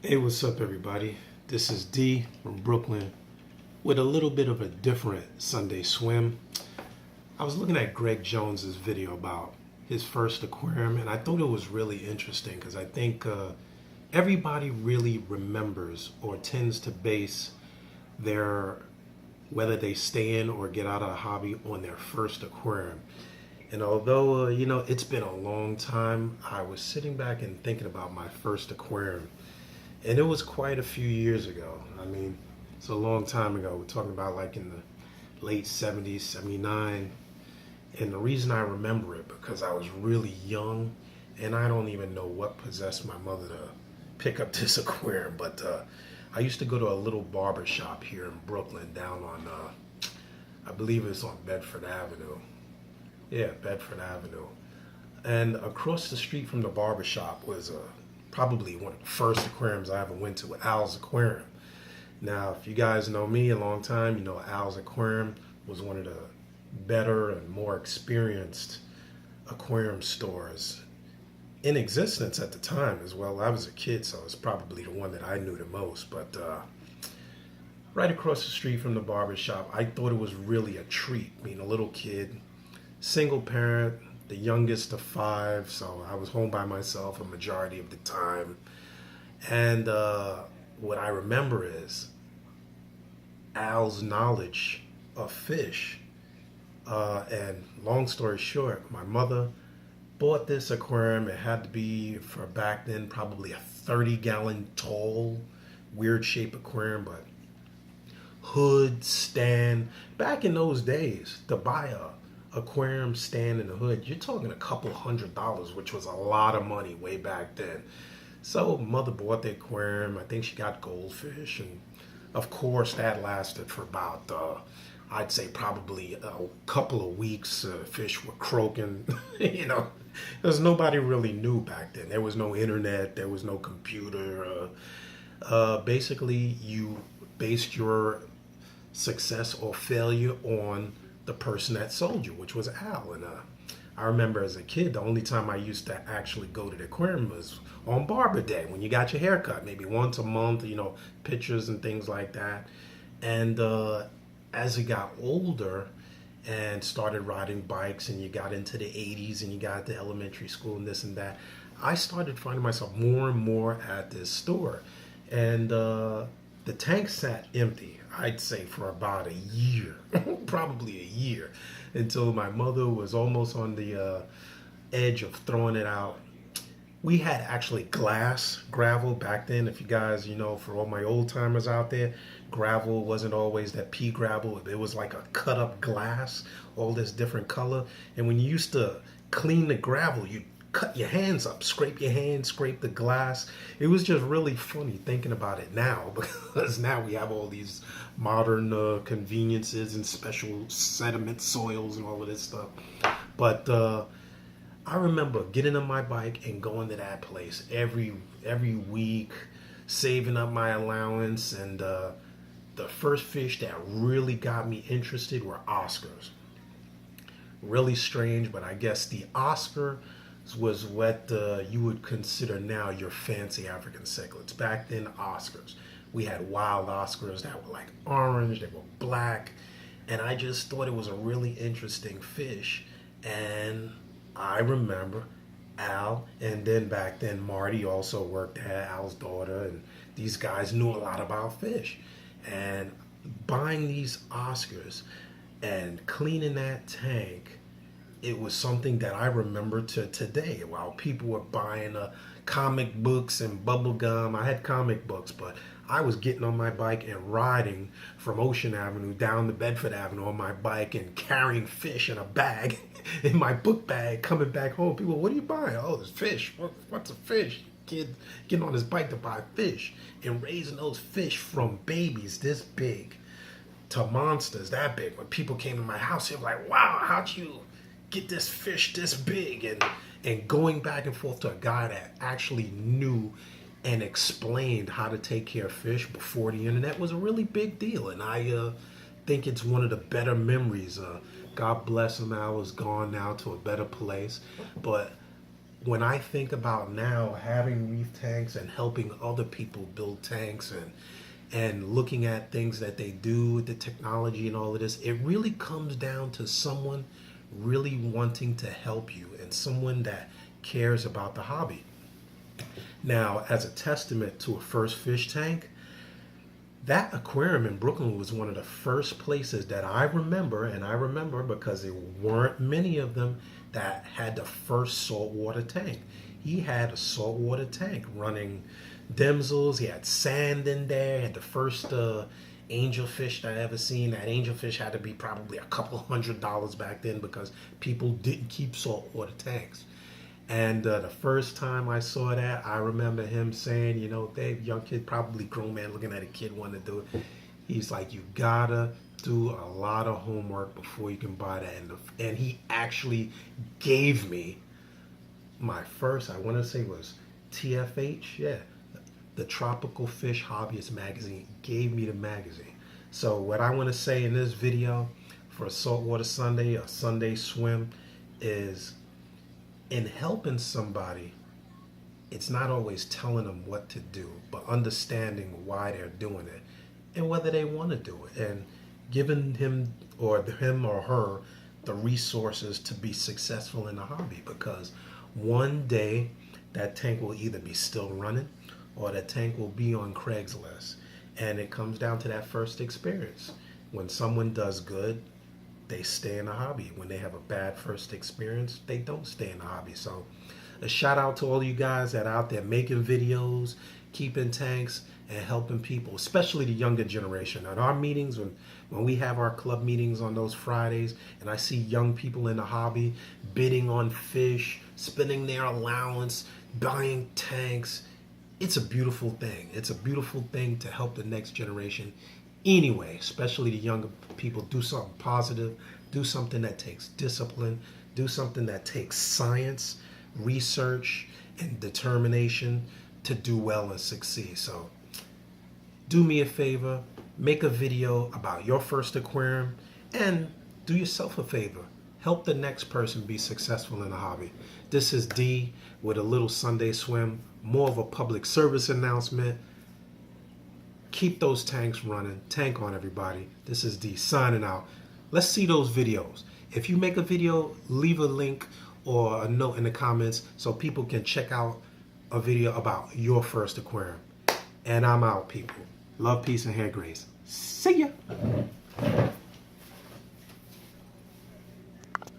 Hey, what's up, everybody? This is D from Brooklyn with a little bit of a different Sunday swim. I was looking at Greg Jones's video about his first aquarium, and I thought it was really interesting because I think everybody really remembers or tends to base their whether they stay in or get out of a hobby on their first aquarium. And although it's been a long time, I was sitting back and thinking about my first aquarium, and it was quite a few years ago. I mean, it's a long time ago. We're talking about like in the late 70s, 79. And the reason I remember it because I was really young, and I don't even know what possessed my mother to pick up this aquarium. But I used to go to a little barber shop here in Brooklyn down on, I believe it's on Bedford Avenue. Yeah, Bedford Avenue. And across the street from the barber shop was probably one of the first aquariums I ever went to, Al's Aquarium. Now, if you guys know me a long time, you know Al's Aquarium was one of the better and more experienced aquarium stores in existence at the time as well. I was a kid, so it's probably the one that I knew the most. But right across the street from the barber shop, I thought it was really a treat being a little kid, single parent, the youngest of five, so I was home by myself a majority of the time. And what I remember is Al's knowledge of fish. And long story short, my mother bought this aquarium. It had to be, for back then, probably a 30-gallon tall, weird shaped aquarium, but hood, stand. Back in those days, to buy a aquarium stand in the hood, you're talking a couple $100, which was a lot of money way back then. So mother bought the aquarium. I think she got goldfish, and of course that lasted for about I'd say probably a couple of weeks. Fish were croaking, because nobody really knew back then. There was no internet, there was no computer. Basically, you based your success or failure on the person that sold you, which was Al. And I remember as a kid, the only time I used to actually go to the aquarium was on Barber Day when you got your hair cut, maybe once a month, pictures and things like that. And as I got older and started riding bikes and you got into the 80s and you got to elementary school and this and that, I started finding myself more and more at this store. And the tank sat empty, I'd say, for about a year, probably a year, until my mother was almost on the edge of throwing it out. We had actually glass gravel back then. If you guys, for all my old timers out there, gravel wasn't always that pea gravel. It was like a cut up glass, all this different color. And when you used to clean the gravel, you cut your hands up, scrape your hands, scrape the glass. It was just really funny thinking about it now, because now we have all these modern conveniences and special sediment soils and all of this stuff. But I remember getting on my bike and going to that place every week, saving up my allowance, and the first fish that really got me interested were Oscars. Really strange, but I guess the Oscar was what you would consider now your fancy African cichlids. Back then, Oscars. We had wild Oscars that were like orange, they were black, and I just thought it was a really interesting fish. And I remember Al, and then back then Marty also worked there, Al's daughter, and these guys knew a lot about fish. And buying these Oscars and cleaning that tank, it was something that I remember to today. While people were buying comic books and bubble gum, I had comic books, but I was getting on my bike and riding from Ocean Avenue down to Bedford Avenue on my bike and carrying fish in a bag, in my book bag, coming back home. People, what are you buying? Oh, there's fish. What's a fish? Kid getting on his bike to buy fish and raising those fish from babies this big to monsters that big. When people came to my house, they were like, wow, how'd you get this fish this big? And going back and forth to a guy that actually knew and explained how to take care of fish before the internet was a really big deal. And I think it's one of the better memories. God bless him, Al is gone now to a better place. But when I think about now having reef tanks and helping other people build tanks and looking at things that they do with the technology and all of this, it really comes down to someone really wanting to help you and someone that cares about the hobby. Now, as a testament to a first fish tank, that aquarium in Brooklyn was one of the first places that I remember, and I remember because there weren't many of them, that had the first saltwater tank. He had a saltwater tank running dimsels. He had sand in there. He had the first angelfish that I ever seen. That angelfish had to be probably a couple $100 back then because people didn't keep saltwater tanks. And the first time I saw that, I remember him saying, you know, Dave, young kid, probably grown man looking at a kid wanting to do it. He's like, you gotta do a lot of homework before you can buy that. And he actually gave me my first, I want to say was TFH, yeah, the Tropical Fish Hobbyist magazine, gave me the magazine. So what I want to say in this video for a Saltwater Sunday, a Sunday swim, is in helping somebody, it's not always telling them what to do, but understanding why they're doing it and whether they want to do it, and giving him or her the resources to be successful in the hobby. Because one day that tank will either be still running or that tank will be on Craigslist. And it comes down to that first experience. When someone does good, they stay in the hobby. When they have a bad first experience, they don't stay in the hobby. So a shout out to all you guys that are out there making videos, keeping tanks, and helping people, especially the younger generation. At our meetings, when we have our club meetings on those Fridays, and I see young people in the hobby bidding on fish, spending their allowance, buying tanks, it's a beautiful thing. It's a beautiful thing to help the next generation. Anyway, especially the younger people, do something positive, do something that takes discipline, do something that takes science, research, and determination to do well and succeed. So do me a favor, make a video about your first aquarium, and do yourself a favor. Help the next person be successful in the hobby. This is D with a little Sunday swim, more of a public service announcement. Keep those tanks running. Tank on, everybody. This is D signing out. Let's see those videos. If you make a video, leave a link or a note in the comments so people can check out a video about your first aquarium. And I'm out, people. Love, peace, and hair grace. See ya.